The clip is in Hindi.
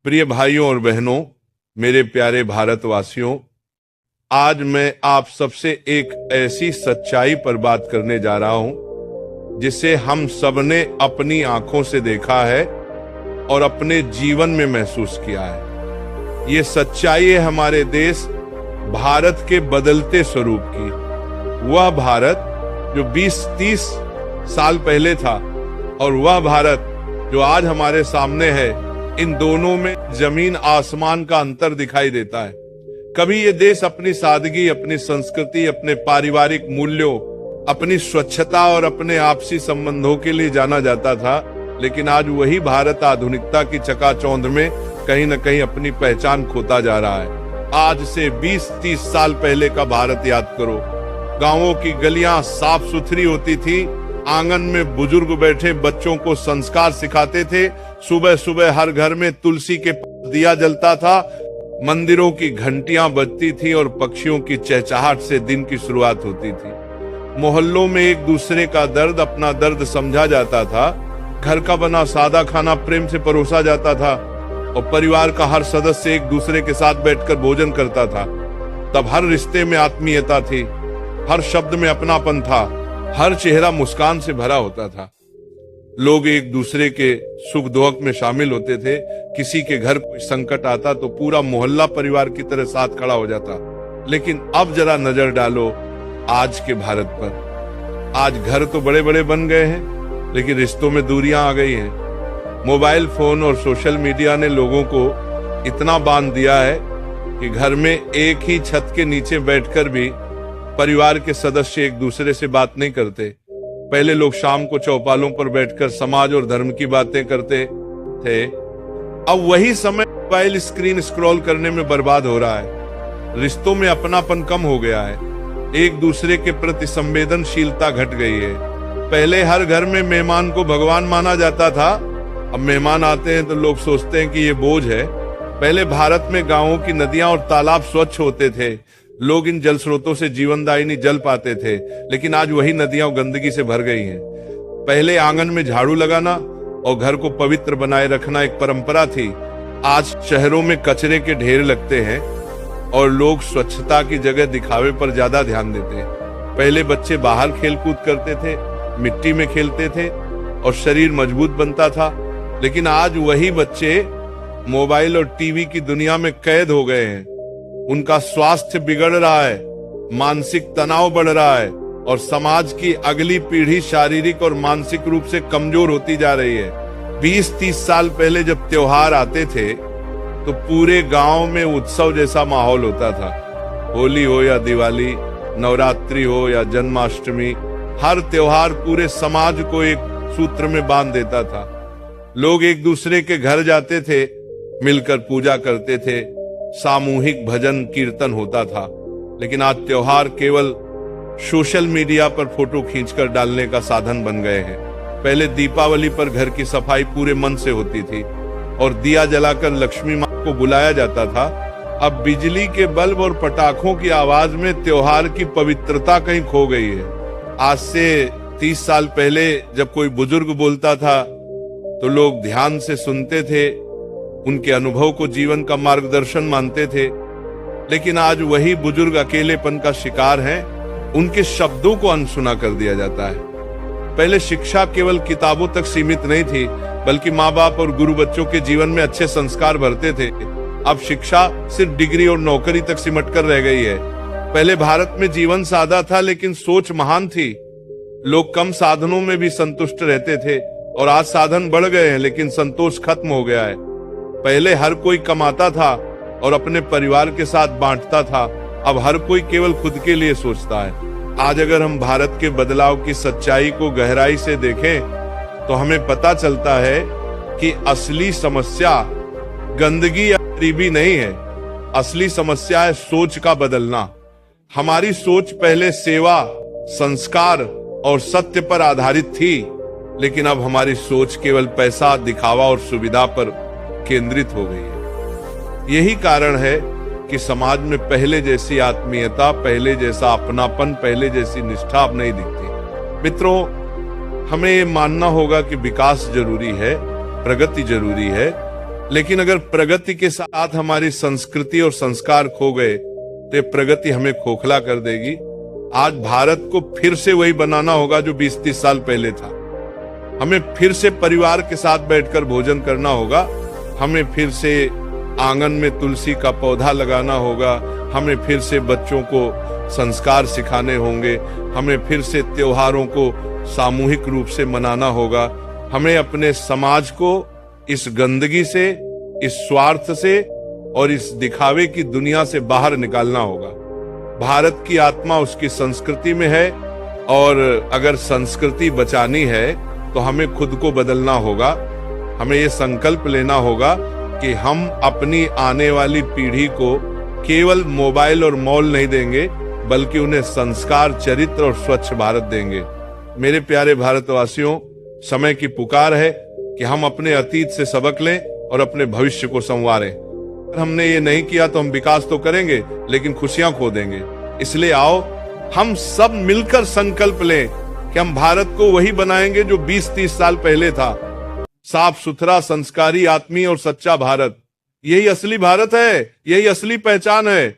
प्रिय भाइयों और बहनों, मेरे प्यारे भारतवासियों, आज मैं आप सबसे एक ऐसी सच्चाई पर बात करने जा रहा हूं जिसे हम सबने अपनी आंखों से देखा है और अपने जीवन में महसूस किया है। ये सच्चाई है हमारे देश भारत के बदलते स्वरूप की। वह भारत जो 20-30 साल पहले था और वह भारत जो आज हमारे सामने है, इन दोनों में जमीन आसमान का अंतर दिखाई देता है। कभी ये देश अपनी सादगी, अपनी संस्कृति, अपने पारिवारिक मूल्यों, अपनी स्वच्छता और अपने आपसी संबंधों के लिए जाना जाता था, लेकिन आज वही भारत आधुनिकता की चकाचौंध में कहीं न कहीं अपनी पहचान खोता जा रहा है। आज से 20-30 साल पहले का भारत याद करो। गांवों की गलियां साफ सुथरी होती थी, आंगन में बुजुर्ग बैठे बच्चों को संस्कार सिखाते थे, सुबह सुबह हर घर में तुलसी के दिया जलता था, मंदिरों की घंटियां बजती थी और पक्षियों की चहचहाहट से दिन की शुरुआत होती थी। मोहल्लों में एक दूसरे का दर्द, अपना दर्द समझा जाता था। घर का बना सादा खाना प्रेम से परोसा जाता था और परिवार का हर सदस्य एक दूसरे के साथ बैठकर भोजन करता था। तब हर रिश्ते में आत्मीयता थी, हर शब्द में अपनापन था, हर चेहरा मुस्कान से भरा होता था। लोग एक दूसरे के सुख दुख में शामिल होते थे। किसी के घर कोई संकट आता तो पूरा मोहल्ला परिवार की तरह साथ खड़ा हो जाता। लेकिन अब जरा नजर डालो आज के भारत पर। आज घर तो बड़े बड़े बन गए हैं, लेकिन रिश्तों में दूरियां आ गई हैं। मोबाइल फोन और सोशल मीडिया ने लोगों को इतना बांध दिया है कि घर में एक ही छत के नीचे बैठकर भी परिवार के सदस्य एक दूसरे से बात नहीं करते। पहले लोग शाम को चौपालों पर बैठकर समाज और धर्म की बातें करते थे। अब वही समय मोबाइल स्क्रीन स्क्रॉल करने में बर्बाद हो रहा है। रिश्तों में अपनापन कम हो गया है, एक दूसरे के प्रति संवेदनशीलता घट गई है। पहले हर घर में मेहमान को भगवान माना जाता था, अब मेहमान आते हैं तो लोग सोचते हैं कि ये बोझ है। पहले भारत में गांवों की नदियां और तालाब स्वच्छ होते थे, लोग इन जल स्रोतों से जीवनदायिनी जल पाते थे, लेकिन आज वही नदियां गंदगी से भर गई हैं। पहले आंगन में झाड़ू लगाना और घर को पवित्र बनाए रखना एक परंपरा थी। आज शहरों में कचरे के ढेर लगते हैं और लोग स्वच्छता की जगह दिखावे पर ज्यादा ध्यान देते हैं। पहले बच्चे बाहर खेलकूद करते थे, मिट्टी में खेलते थे और शरीर मजबूत बनता था, लेकिन आज वही बच्चे मोबाइल और टीवी की दुनिया में कैद हो गए हैं। उनका स्वास्थ्य बिगड़ रहा है, मानसिक तनाव बढ़ रहा है और समाज की अगली पीढ़ी शारीरिक और मानसिक रूप से कमजोर होती जा रही है। 20-30 साल पहले जब त्योहार आते थे तो पूरे गांव में उत्सव जैसा माहौल होता था। होली हो या दिवाली, नवरात्रि हो या जन्माष्टमी, हर त्योहार पूरे समाज को एक सूत्र में बांध देता था। लोग एक दूसरे के घर जाते थे, मिलकर पूजा करते थे, सामूहिक भजन कीर्तन होता था। लेकिन आज त्योहार केवल सोशल मीडिया पर फोटो खींचकर डालने का साधन बन गए हैं। पहले दीपावली पर घर की सफाई पूरे मन से होती थी और दिया जलाकर लक्ष्मी मां को बुलाया जाता था। अब बिजली के बल्ब और पटाखों की आवाज में त्योहार की पवित्रता कहीं खो गई है। आज से 30 साल पहले जब कोई बुजुर्ग बोलता था तो लोग ध्यान से सुनते थे, उनके अनुभव को जीवन का मार्गदर्शन मानते थे। लेकिन आज वही बुजुर्ग अकेलेपन का शिकार हैं, उनके शब्दों को अनसुना कर दिया जाता है। पहले शिक्षा केवल किताबों तक सीमित नहीं थी, बल्कि माँ बाप और गुरु बच्चों के जीवन में अच्छे संस्कार भरते थे। अब शिक्षा सिर्फ डिग्री और नौकरी तक सिमट कर रह गई है। पहले भारत में जीवन सादा था, लेकिन सोच महान थी। लोग कम साधनों में भी संतुष्ट रहते थे और आज साधन बढ़ गए हैं, लेकिन संतोष खत्म हो गया है। पहले हर कोई कमाता था और अपने परिवार के साथ बांटता था, अब हर कोई केवल खुद के लिए सोचता है। आज अगर हम भारत के बदलाव की सच्चाई को गहराई से देखें तो हमें पता चलता है कि असली समस्या गंदगी या गरीबी नहीं है। असली समस्या है सोच का बदलना। हमारी सोच पहले सेवा, संस्कार और सत्य पर आधारित थी, लेकिन अब हमारी सोच केवल पैसा, दिखावा और सुविधा पर केंद्रित हो गई है। यही कारण है कि समाज में पहले जैसी आत्मीयता, पहले जैसा अपनापन, पहले जैसी निष्ठा अब नहीं दिखती। मित्रों, हमें ये मानना होगा कि विकास जरूरी है, प्रगति जरूरी है, लेकिन अगर प्रगति के साथ हमारी संस्कृति और संस्कार खो गए तो प्रगति हमें खोखला कर देगी। आज भारत को फिर से वही बनाना होगा जो 20-30 साल पहले था। हमें फिर से परिवार के साथ बैठकर भोजन करना होगा। हमें फिर से आंगन में तुलसी का पौधा लगाना होगा। हमें फिर से बच्चों को संस्कार सिखाने होंगे। हमें फिर से त्योहारों को सामूहिक रूप से मनाना होगा। हमें अपने समाज को इस गंदगी से, इस स्वार्थ से और इस दिखावे की दुनिया से बाहर निकालना होगा। भारत की आत्मा उसकी संस्कृति में है और अगर संस्कृति बचानी है तो हमें खुद को बदलना होगा। हमें ये संकल्प लेना होगा कि हम अपनी आने वाली पीढ़ी को केवल मोबाइल और मॉल नहीं देंगे, बल्कि उन्हें संस्कार, चरित्र और स्वच्छ भारत देंगे। मेरे प्यारे भारतवासियों, समय की पुकार है कि हम अपने अतीत से सबक लें और अपने भविष्य को संवारें। अगर हमने ये नहीं किया तो हम विकास तो करेंगे लेकिन खुशियां खो देंगे। इसलिए आओ हम सब मिलकर संकल्प लें कि हम भारत को वही बनाएंगे जो 20-30 साल पहले था। साफ सुथरा, संस्कारी, आत्मीय और सच्चा भारत। यही असली भारत है, यही असली पहचान है।